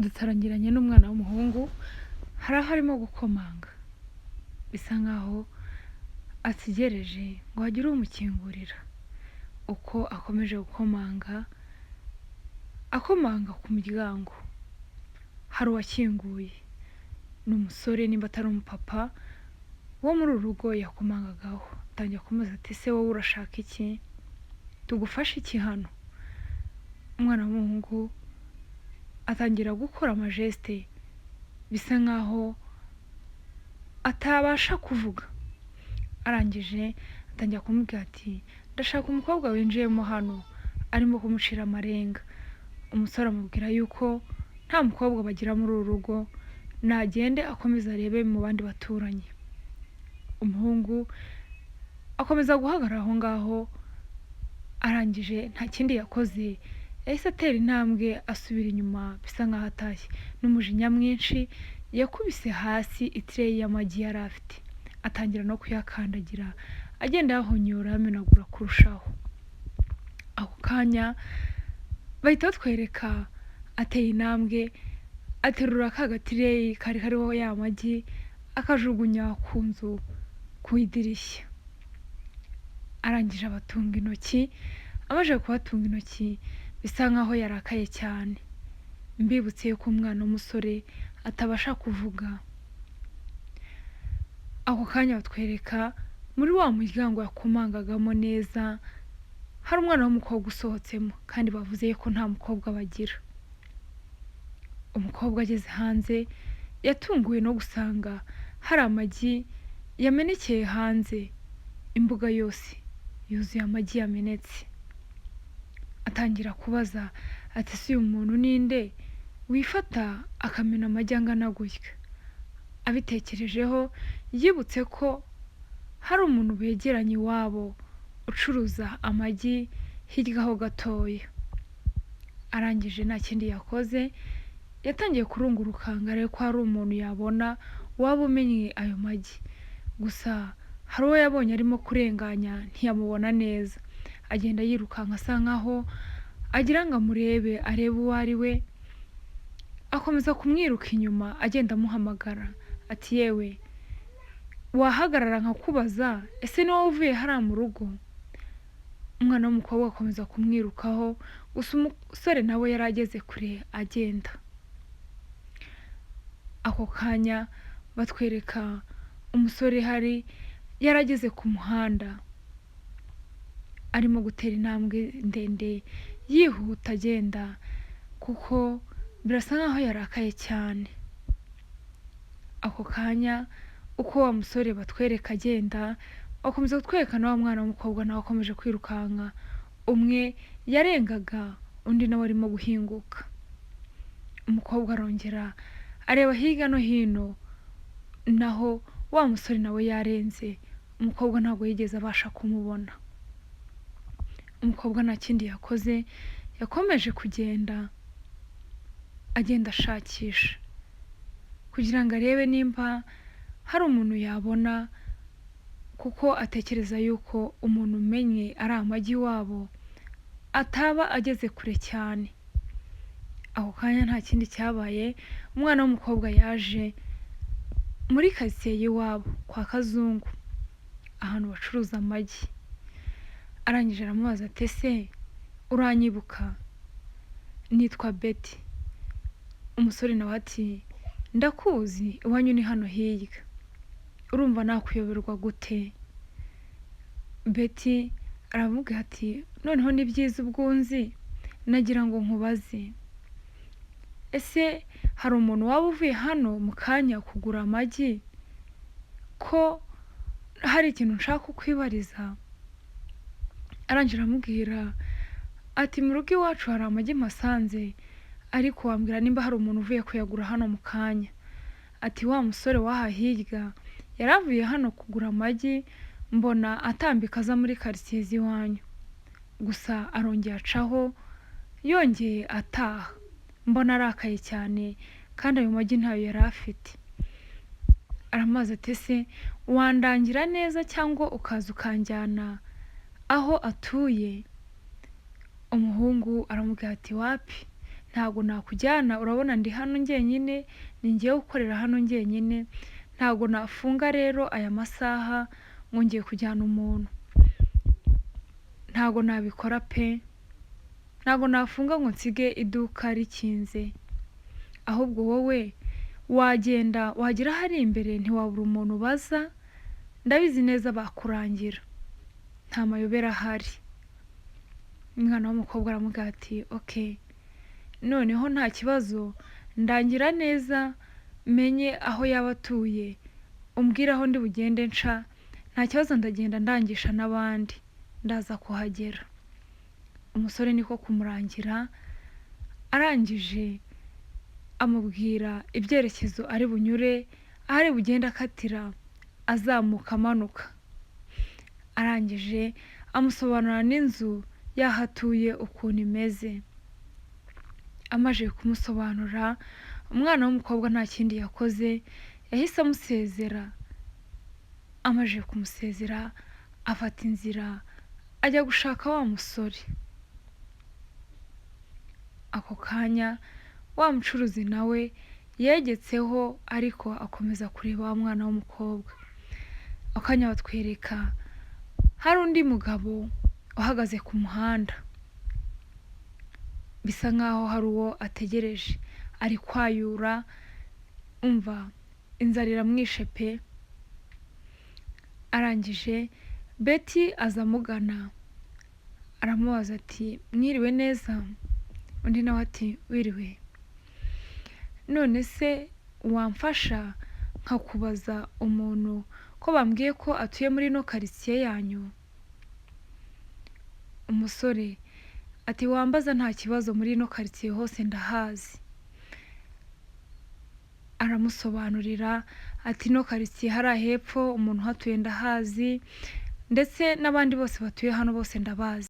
dutarangiranye n'umwana w'umuhungu harimo gukomanga bisa nkaho ategereje ngo hagire umukingurira. Uko akomeje gukomanga ku muryango hari uwakinguye, ni umusore nimba atari umupapa wo muri uru rugo yakomangagaho. Atangira kumubaza ati ese wowe urashaka iki, tugufashe iki hano? Umwana w'umuhungu atangira gukora amajeste bisa nkaho atabasha kuvuga. Arangije atangira kumubwira ati ndashaka umukobwa winjiyemo hano, arimo kumucira amarenga. Umusore amubwira yuko nta mukobwa bagira muri uru rugo, nagende akomeza arebe mu bandi baturanyi. Umuhungu akomeza guhagarara aho ngaho, arangije nta kindi yakoze, yahise atera intambwe asubira inyuma bisa nkaho atashye. N'umujinya mwinshi yakubise hasi itireyi y'amagi yari afite, atangira no kuyakandagira agenda yahonyora amenagura kurushaho. Ako kanya bahita batwereka ateye intambwe aterura ka gatireyi kari kariho ya magi akajugunya ku nzu ku idirishya. Arangije abatunga intoki, amaze kubatunga intoki bisa nkaho yarakaye cyane. Mbibutse yuko umwana w'umusore atabasha kuvuga. Ako kanya batwereka muri wa muryango yakomangagamo neza hari umwana w'umukobwa usohotsemo, kandi bavuze ko nta mukobwa bagira. Umukobwa ageze hanze yatunguwe no gusanga hari amagi yamenekeye hanze, imbuga yose yuzuye amagi yamenetse. Atangira kubaza ati ese uyu muntu ninde wifata akamena amagi angana gutya? Abitekerejeho yibutse ko hari umuntu begeranye iwabo ucuruza amagi hirya ho gatoya. Arangije nta kindi yakoze, yatangiye kurungurukanga ariko ko hari umuntu yabona waba umenye ayo magi. Gusa hari uwo yabonye arimo kurenganya ntiyamubona neza, agenda yirukanka asa nkaho agira ngo amurebe arebe uwo ari we. Akomeza kumwiruka inyuma agenda amuhamagara ati yewe wahagarara nkakubaza, ese ni wowe uvuye hariya mu rugo? Umwana w'umukobwa akomeza kumwirukaho, gusa umusore nawe yari ageze kure agenda. Ako kanya batwereka umusore hari yarageze ku muhanda arimo gutera intambwe ndende yihuta agenda, kuko birasa nkaho yarakaye cyane. Ako kanya uko wa musore batwereka agenda, akomeza kutwereka na wa mwana w'umukobwa nawe akomeje kwirukanka. Umwe yarengaga, undi nawe arimo guhinguka. Umukobwa arongera areba hirya no hino, naho wa musore nawe yarenze. Umukobwa ntabwo yigeze abasha kumubona. Umukobwa nta kindi yakoze, yakomeje kugenda agenda ashakisha kugira ngo arebe nimba hari umuntu yabona, kuko atekereza yuko umuntu umenye ari amagi wabo ataba ageze kure cyane. Ako kanya nta kindi cyabaye, umwana w'umukobwa yaje muri karitsiye y'iwabo kwa Kazungu, ahantu bacuruza amagi. Arangije aramubaza ati ese uranyibuka? Nitwa Betty. Umusore nawe ati ndakuzi, iwanyu ni hano hirya, urumva nakuyoberwa gute? Betty aravuga ati noneho ni byiza ubwunzi, nagira ngo nkubaze, ese hari umuntu waba uvuye hano mu kanya kugura amagi? Ko hari ikintu nshaka kukwibariza. Arangije aramubwira ati mu rugo iwacu hari amagi mpasanze, ariko wambwira nimba hari umuntu uvuye kuyagura hano mu kanya. Ati wa musore w'aha hirya yaravuye hano kugura amagi, mbona atambika aza muri karitsiye z'iwanyu, gusa arongera acaho yongeye ataha, mbona arakaye cyane kandi ayo magi ntayo yari afite. Aramaze ati ese wandangira neza cyangwa ukaza ukanjyana aho atuye? Umuhungu aramubwira ati wapi, ntago nakujyana, urabona ndi hano njyenyine, ni ngiye gukorera hano njyenyine, ntago nafunga rero aya masaha ngo ngiye kujyana umuntu, ntago nabikora pe, ntago nafunga ngo nsige iduka rikinze, ahubwo wowe wagenda wagira hari imbere ntiwabura umuntu baza, ndabizi neza bakurangira, nta mayobera ahari. Umwana w'umukobwa aramubwira ati okay, noneho nta kibazo, ndangira neza menye aho yaba atuye, umbwira aho ndi bugende nca, nta kibazo ndagenda ndangisha n'abandi, ndaza kuhagera. Umusore niko kumurangira, arangije amubwira ibyerekezo ari bunyure, aho ari bugende akatira azamuka amanuka, arangije amusobanura n'inzu yahatuye ukuntu imeze. Amaze kumusobanura, umwana w'umukobwa nta kindi yakoze, yahise amusezera. Amaze kumusezera afata inzira ajya gushaka wa musore. Ako kanya wa mucuruzi nawe yegetseho, ariko akomeza kureba wa mwana w'umukobwa. Akanya batwereka hari undi mugabo uhagaze ku muhanda, bisa nkaho hari uwo ategereje, ari kwayura, umva inzara iramwishe pe. Arangije Betty aza amugana, aramubaza ati mwiriwe neza, undi nawe ati wiriwe, none se wamfasha nkakubaza umuntu ko bambwiye ko atuye muri no quartier yanyu? Umusore ati wambaza nta kibazo, muri no quartier hose ndahazi. Aramusobanurira ati no quartier hari hepfo umuntu hatuye ndahazi, ndetse n'abandi bose batuye hano bose ndabazi.